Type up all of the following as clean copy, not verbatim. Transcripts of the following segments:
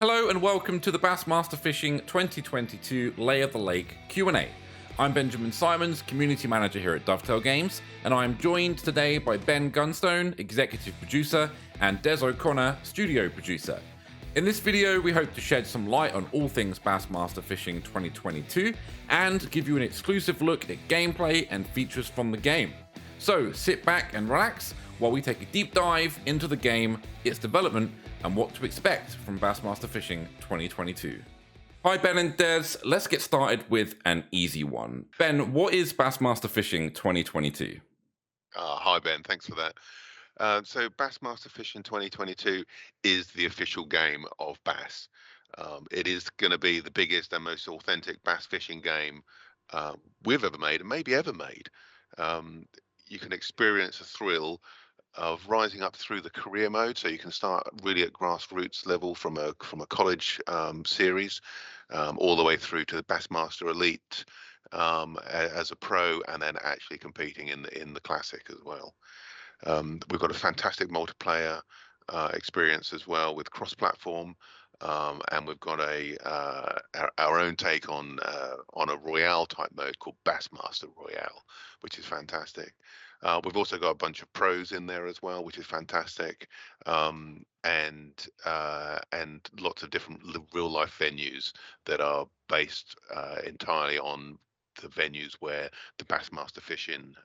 Hello and welcome to the Bassmaster Fishing 2022 Lay of the Lake Q&A. I'm Benjamin Simons, Community Manager here at Dovetail Games, and I am joined today by Ben Gunstone, Executive Producer, and Des O'Connor, Studio Producer. In this video, we hope to shed some light on all things Bassmaster Fishing 2022 and give you an exclusive look at gameplay and features from the game. So sit back and relax while we take a deep dive into the game, its development, and what to expect from Bassmaster Fishing 2022. Hi Ben and Des, let's get started with an easy one. Ben, what is Bassmaster Fishing 2022? Hi Ben, thanks for that. So Bassmaster Fishing 2022 is the official game of bass. It is going to be the biggest and most authentic bass fishing game we've ever made and maybe ever made. You can experience the thrill of rising up through the career mode, so you can start really at grassroots level from a college series, all the way through to the Bassmaster Elite as a pro, and then actually competing in the classic as well. We've got a fantastic multiplayer experience as well with cross-platform, and we've got our own take on a Royale type mode called Bassmaster Royale, which is fantastic. We've also got a bunch of pros in there as well, which is fantastic, and lots of different real life venues that are based entirely on the venues where the Bassmaster Fishing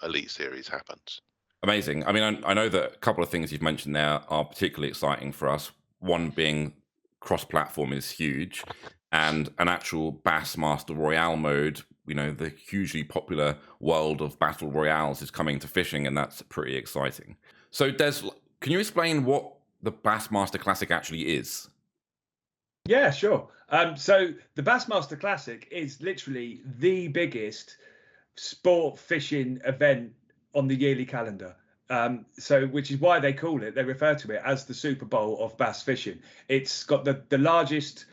Elite Series happens. Amazing. I mean, I know that a couple of things you've mentioned there are particularly exciting for us. One being cross-platform is huge, and an actual Bassmaster Royale mode, you know, the hugely popular world of battle royales is coming to fishing, and that's pretty exciting. So Des, can you explain what the Bassmaster Classic actually is? Yeah, sure. So the Bassmaster Classic is literally the biggest sport fishing event on the yearly calendar. Which is why they refer to it as the Super Bowl of bass fishing. It's got the largest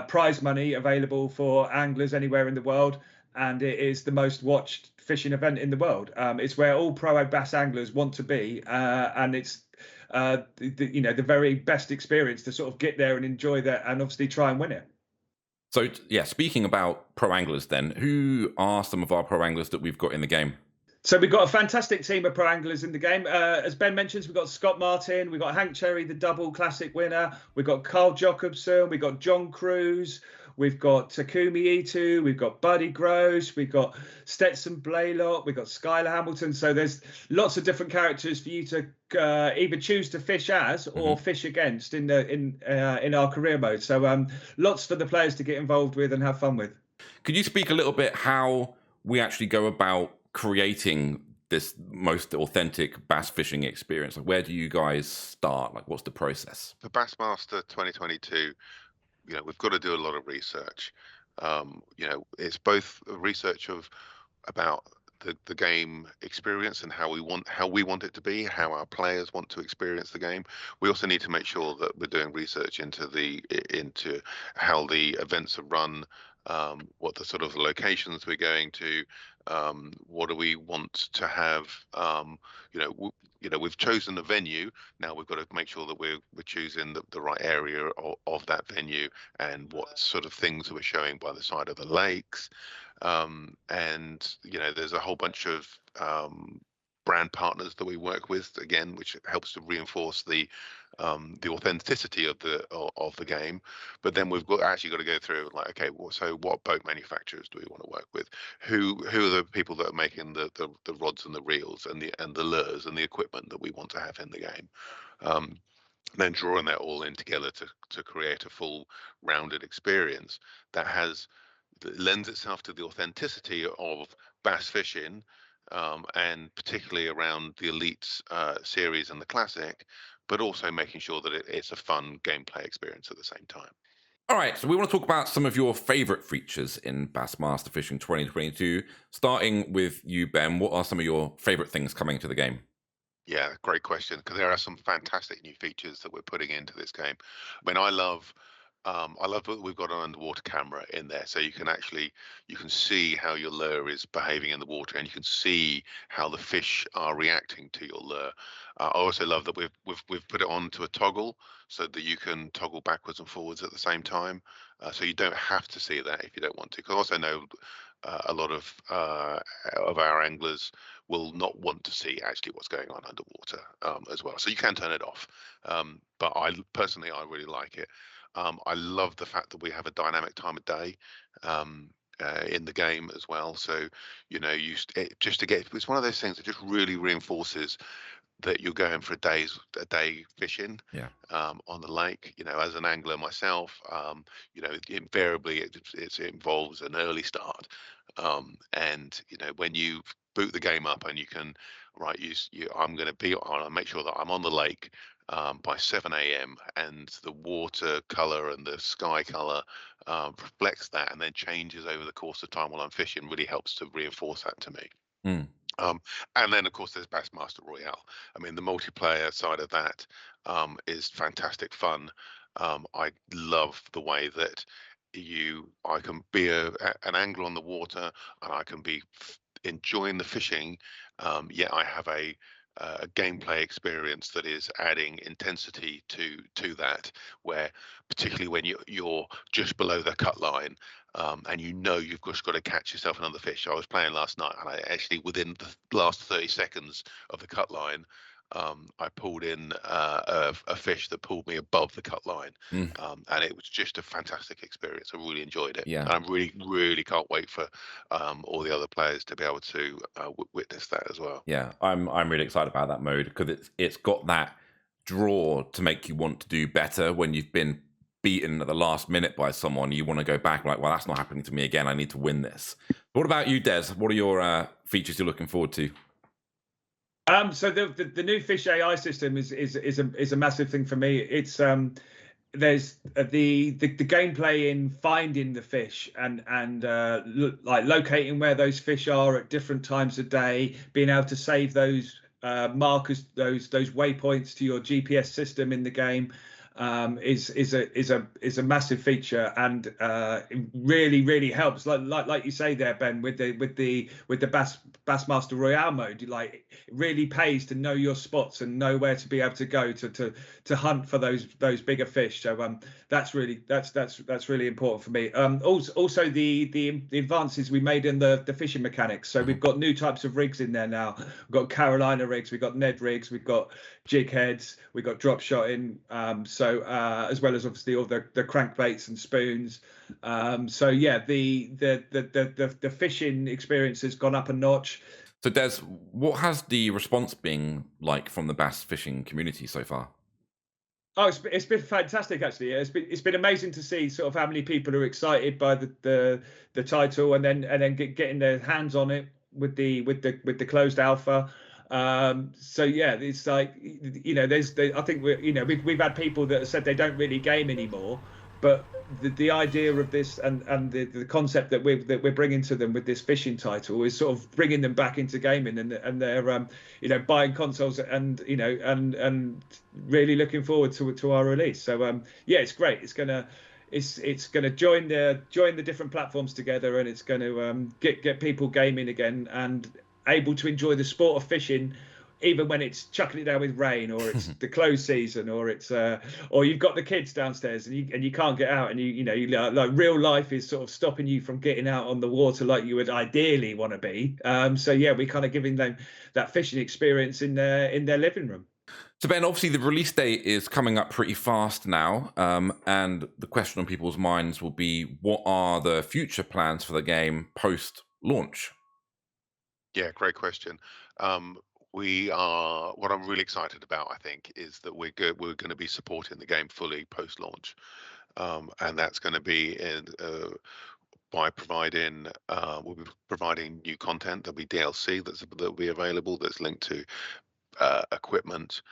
prize money available for anglers anywhere in the world, and it is the most watched fishing event in the world. It's where all pro bass anglers want to be, and it's the very best experience to sort of get there and enjoy that, and obviously try and win it. So yeah, speaking about pro anglers then, who are some of our pro anglers that we've got in the game? So we've got a fantastic team of pro anglers in the game. As Ben mentions, we've got Scott Martin, we've got Hank Cherry, the double classic winner. We've got Carl Jacobson, we've got John Cruz, we've got Takumi Ito, we've got Buddy Gross, we've got Stetson Blaylock, we've got Skylar Hamilton. So there's lots of different characters for you to either choose to fish as or fish against in our career mode. So lots for the players to get involved with and have fun with. Could you speak a little bit how we actually go about creating this most authentic bass fishing experience? Like, where do you guys start? Like, what's the process? For Bassmaster 2022, we've got to do a lot of research. It's both research about the game experience and how we want it to be, how our players want to experience the game. We also need to make sure that we're doing research into how the events are run, what the sort of locations we're going to, what do we want to have. We've chosen the venue. Now we've got to make sure that we're choosing the right area of that venue, and what sort of things we're showing by the side of the lakes. There's a whole bunch of brand partners that we work with, again, which helps to reinforce the authenticity of the game. But then we've actually got to go through, like, okay, so what boat manufacturers do we want to work with? Who are the people that are making the rods and the reels and the lures and the equipment that we want to have in the game? Then drawing that all in together to create a full rounded experience that lends itself to the authenticity of bass fishing, and particularly around the Elite series and the Classic, but also making sure that it's a fun gameplay experience at the same time. All right, so we want to talk about some of your favorite features in Bassmaster Fishing 2022. Starting with you, Ben, what are some of your favorite things coming to the game? Yeah, great question, because there are some fantastic new features that we're putting into this game. I mean, I love I love that we've got an underwater camera in there, so you can see how your lure is behaving in the water, and you can see how the fish are reacting to your lure. I also love that we've put it onto a toggle so that you can toggle backwards and forwards at the same time, so you don't have to see that if you don't want to. Because I also know a lot of our anglers will not want to see actually what's going on underwater as well. So you can turn it off, but I personally I really like it. I love the fact that we have a dynamic time of day in the game as well. So, just to get, it's one of those things that just really reinforces that you're going for a day fishing Yeah. on the lake. As an angler myself, invariably it involves an early start, and when you boot the game up and you can, right, I'm going to be on. I make sure that I'm on the lake by 7 a.m. and the water color and the sky color reflects that and then changes over the course of time while I'm fishing. Really helps to reinforce that to me. Mm. And then, of course, there's Bassmaster Royale. I mean, the multiplayer side of that is fantastic fun. I love the way that I can be an angler on the water, and I can be enjoying the fishing. Yet I have a gameplay experience that is adding intensity to that. Where particularly when you're just below the cut line, and you've just got to catch yourself another fish. I was playing last night, and I actually, within the last 30 seconds of the cut line, I pulled in a fish that pulled me above the cut line, Mm. and it was just a fantastic experience. I really enjoyed it, Yeah. and I really, really can't wait for all the other players to be able to witness that as well. Yeah, I'm really excited about that mode because it's got that draw to make you want to do better when you've been beaten at the last minute by someone. You want to go back like, well, that's not happening to me again. I need to win this. What about you, Des? What are your features you're looking forward to? So the new fish AI system is a massive thing for me. It's there's the gameplay in finding the fish and like locating where those fish are at different times of day, being able to save those markers, those waypoints to your GPS system in the game. Is a massive feature, and it really helps. Like you say there, Ben, with the Bassmaster Royale mode. Like, it really pays to know your spots and know where to be able to go to hunt for those bigger fish. So that's really important for me. Also the advances we made in the fishing mechanics. So we've got new types of rigs in there now. We've got Carolina rigs, we've got Ned rigs, we've got jig heads, we've got drop shotting, so as well as obviously all the crankbaits and spoons. So yeah, the fishing experience has gone up a notch. So, Des, what has the response been like from the bass fishing community so far? Oh, it's been fantastic actually. It's been amazing to see sort of how many people are excited by the title, and then getting their hands on it with the closed alpha. So yeah, it's like, I think we've had people that have said they don't really game anymore, but the idea of this and the concept that we're bringing to them with this fishing title is sort of bringing them back into gaming, and they're buying consoles and really looking forward to our release. So yeah, it's great. It's gonna join the different platforms together, and it's going to get people gaming again and able to enjoy the sport of fishing, even when it's chucking it down with rain, or it's the closed season, or it's or you've got the kids downstairs and you can't get out, and like real life is sort of stopping you from getting out on the water like you would ideally want to be. So yeah, we're kind of giving them that fishing experience in their living room. So, Ben, obviously the release date is coming up pretty fast now, and the question on people's minds will be, what are the future plans for the game post-launch? Yeah, great question. What I'm really excited about, I think, is that we're going to be supporting the game fully post-launch, and that's going to be by we'll be providing new content. There'll be DLC that'll be available that's linked to equipment,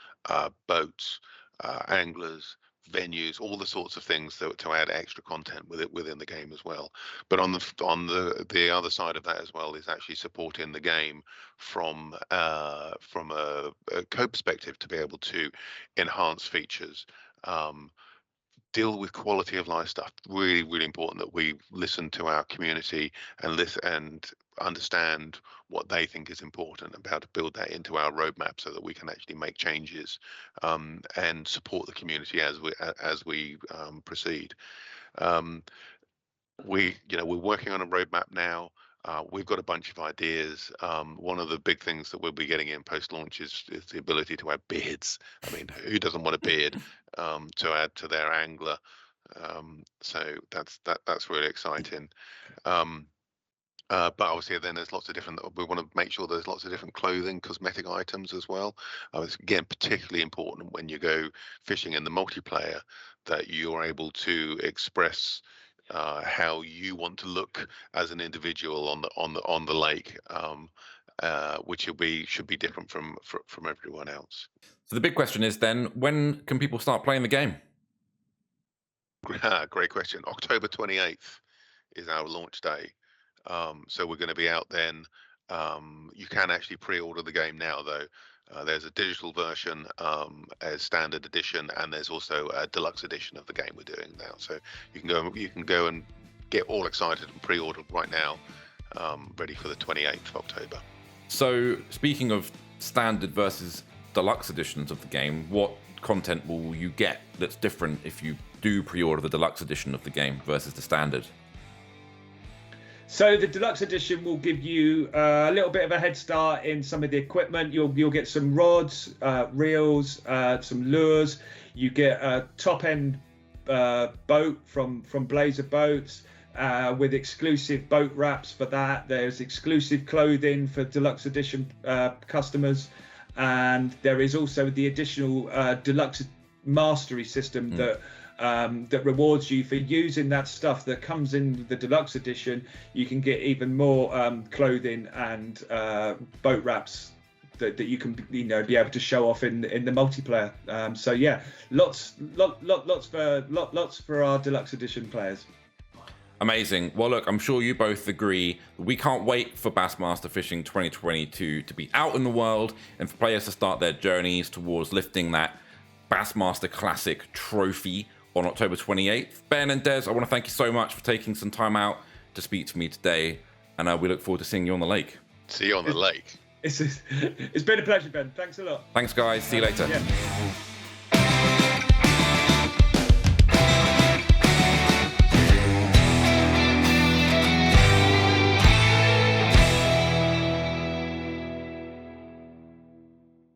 boats, anglers, venues, all the sorts of things to add extra content within the game as well. But on the other side of that as well is actually supporting the game from a code perspective to be able to enhance features. deal with quality of life stuff. Really, really important that we listen to our community and listen and understand what they think is important and how to build that into our roadmap so that we can actually make changes and support the community as we proceed. We're working on a roadmap now. We've got a bunch of ideas. One of the big things that we'll be getting in post-launch is the ability to add beards. I mean, who doesn't want a beard to add to their angler? So that's really exciting. But obviously, then there's lots of different. We want to make sure there's lots of different clothing, cosmetic items as well. It's again particularly important when you go fishing in the multiplayer that you're able to express how you want to look as an individual on the lake, which should be different from everyone else. So the big question is then, when can people start playing the game? Great question. October 28th is our launch day. So we're going to be out then. You can actually pre-order the game now, though. There's a digital version, a standard edition, and there's also a deluxe edition of the game we're doing now. So you can go and get all excited and pre-order right now, ready for the 28th of October. So speaking of standard versus deluxe editions of the game, what content will you get that's different if you do pre-order the deluxe edition of the game versus the standard? So the deluxe edition will give you a little bit of a head start in some of the equipment. You'll get some rods, reels, some lures. You get a top-end boat from Blazer Boats with exclusive boat wraps for that. There's exclusive clothing for deluxe edition customers, and there is also the additional deluxe mastery system that rewards you for using that stuff that comes in the deluxe edition. You can get even more clothing and boat wraps that you can be able to show off in the multiplayer. So yeah, lots for our deluxe edition players. Amazing. Well, look, I'm sure you both agree. We can't wait for Bassmaster Fishing 2022 to be out in the world and for players to start their journeys towards lifting that Bassmaster Classic trophy on October 28th. Ben and Des, I want to thank you so much for taking some time out to speak to me today, and we look forward to seeing you on the lake. See you on the lake. It's been a pleasure, Ben. Thanks a lot. Thanks, guys. See you later. Yeah.